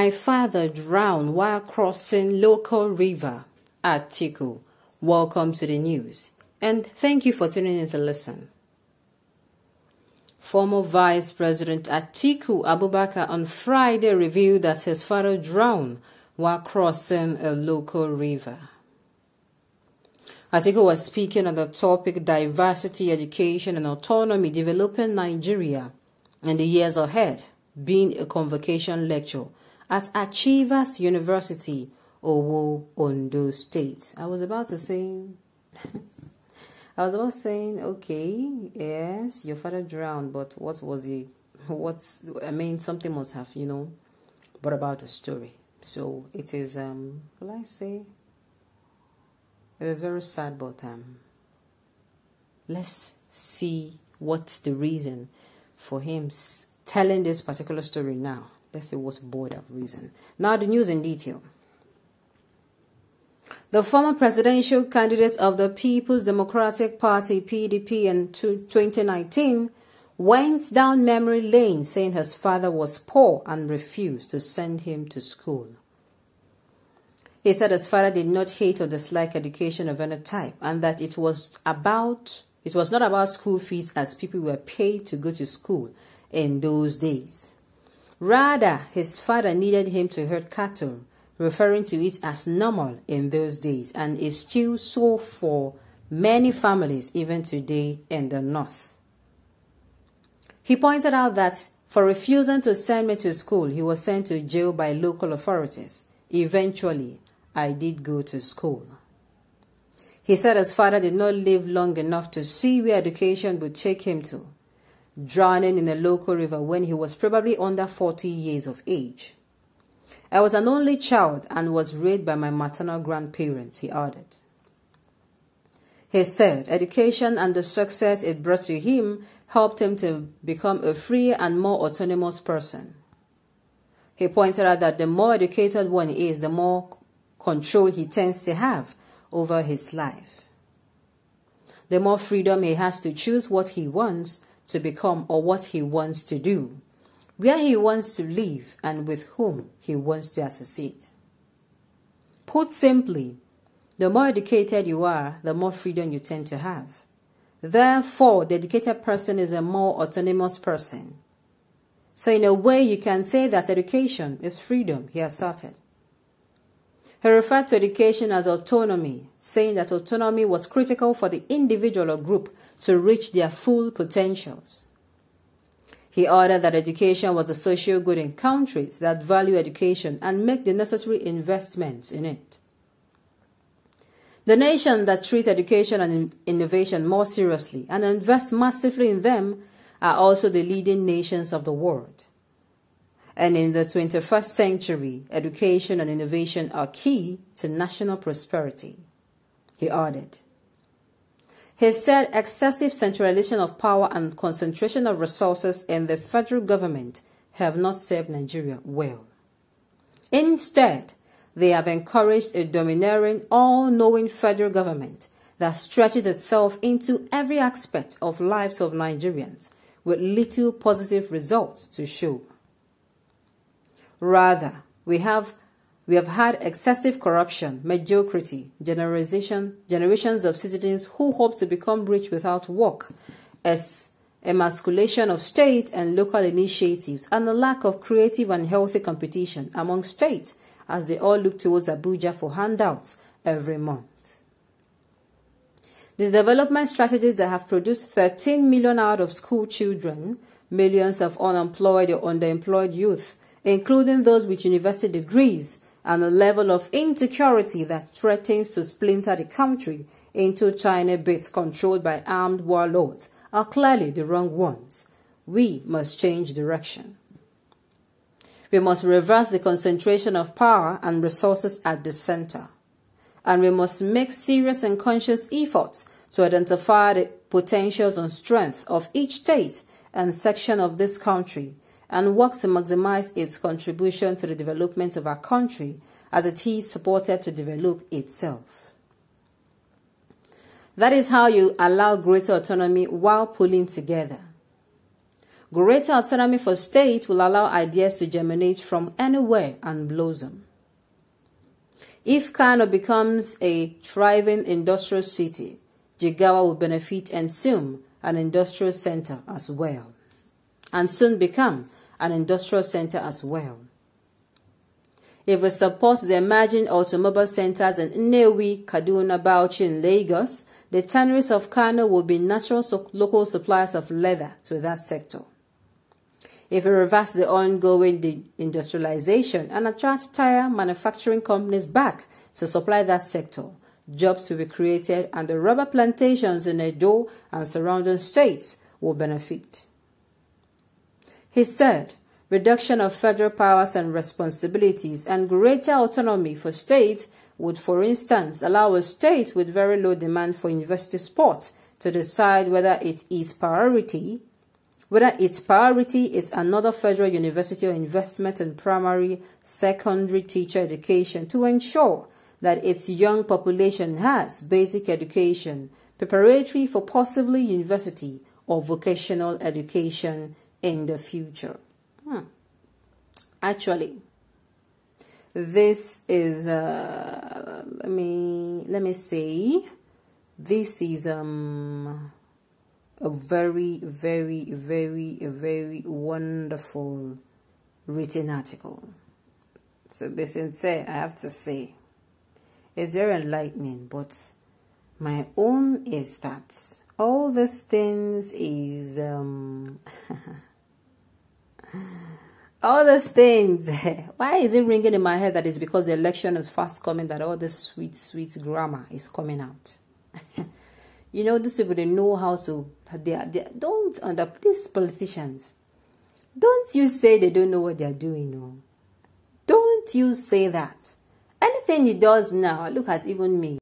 My father drowned while crossing local river. Atiku. Welcome to the news, and thank you for tuning in to listen. Former Vice President Atiku Abubakar on Friday revealed that his father drowned while crossing a local river. Atiku was speaking on the topic Diversity, Education and Autonomy Developing Nigeria in the years ahead, being a convocation lecture at Achievers University, Owo, Ondo State. I was about saying, okay, yes, your father drowned, but what was he? Something must have, brought about the story. So it is, will I say, it is very sad, but let's see what's the reason for him telling this particular story now. Let's see what's brought that reason. Now the news in detail. The former presidential candidate of the People's Democratic Party, PDP, in 2019 went down memory lane saying his father was poor and refused to send him to school. He said his father did not hate or dislike education of any type and that it was not about school fees as people were paid to go to school in those days. Rather, his father needed him to herd cattle, referring to it as normal in those days, and is still so for many families even today in the North. He pointed out that for refusing to send me to school, he was sent to jail by local authorities. Eventually, I did go to school. He said his father did not live long enough to see where education would take him to, drowning in a local river when he was probably under 40 years of age. I was an only child and was raised by my maternal grandparents, he added. He said education and the success it brought to him helped him to become a freer and more autonomous person. He pointed out that the more educated one is, the more control he tends to have over his life. The more freedom he has to choose what he wants to become or what he wants to do, where he wants to live, and with whom he wants to associate. Put simply, the more educated you are, the more freedom you tend to have. Therefore, the educated person is a more autonomous person. So in a way, you can say that education is freedom, he asserted. He referred to education as autonomy, saying that autonomy was critical for the individual or group to reach their full potentials. He ordered that education was a social good in countries that value education and make the necessary investments in it. The nations that treat education and innovation more seriously and invest massively in them are also the leading nations of the world. And in the 21st century, education and innovation are key to national prosperity, he added. He said excessive centralization of power and concentration of resources in the federal government have not served Nigeria well. Instead, they have encouraged a domineering, all-knowing federal government that stretches itself into every aspect of lives of Nigerians with little positive results to show. Rather, we have had excessive corruption, mediocrity, generations of citizens who hope to become rich without work, as emasculation of state and local initiatives, and a lack of creative and healthy competition among states as they all look towards Abuja for handouts every month. The development strategies that have produced 13 million out-of-school children, millions of unemployed or underemployed youth, including those with university degrees, and a level of insecurity that threatens to splinter the country into tiny bits controlled by armed warlords, are clearly the wrong ones. We must change direction. We must reverse the concentration of power and resources at the center. And we must make serious and conscious efforts to identify the potentials and strengths of each state and section of this country, and work to maximize its contribution to the development of our country as it is supported to develop itself. That is how you allow greater autonomy while pulling together. Greater autonomy for state will allow ideas to germinate from anywhere and blossom. If Kano becomes a thriving industrial city, Jigawa will benefit and soon an industrial center as well. And soon become an industrial center as well. If it supports the emerging automobile centers in Nnewi, Kaduna, Bauchi, and Lagos, the tanneries of Kano will be natural local suppliers of leather to that sector. If it reverses the ongoing industrialization and attracts tire manufacturing companies back to supply that sector, jobs will be created and the rubber plantations in Edo and surrounding states will benefit. He said, reduction of federal powers and responsibilities and greater autonomy for states would, for instance, allow a state with very low demand for university sports to decide whether its priority is another federal university or investment in primary, secondary teacher education to ensure that its young population has basic education preparatory for possibly university or vocational education in the future. Actually, this is let me say this is a very wonderful written article. So be sincere, I have to say it's very enlightening, but my own is that all these things is all these things, why is it ringing in my head that it's because the election is fast coming that all this sweet grammar is coming out? You know, these people, they know how to, these politicians, don't you say they don't know what they're doing, no. Don't you say that. Anything he does now, look at even me.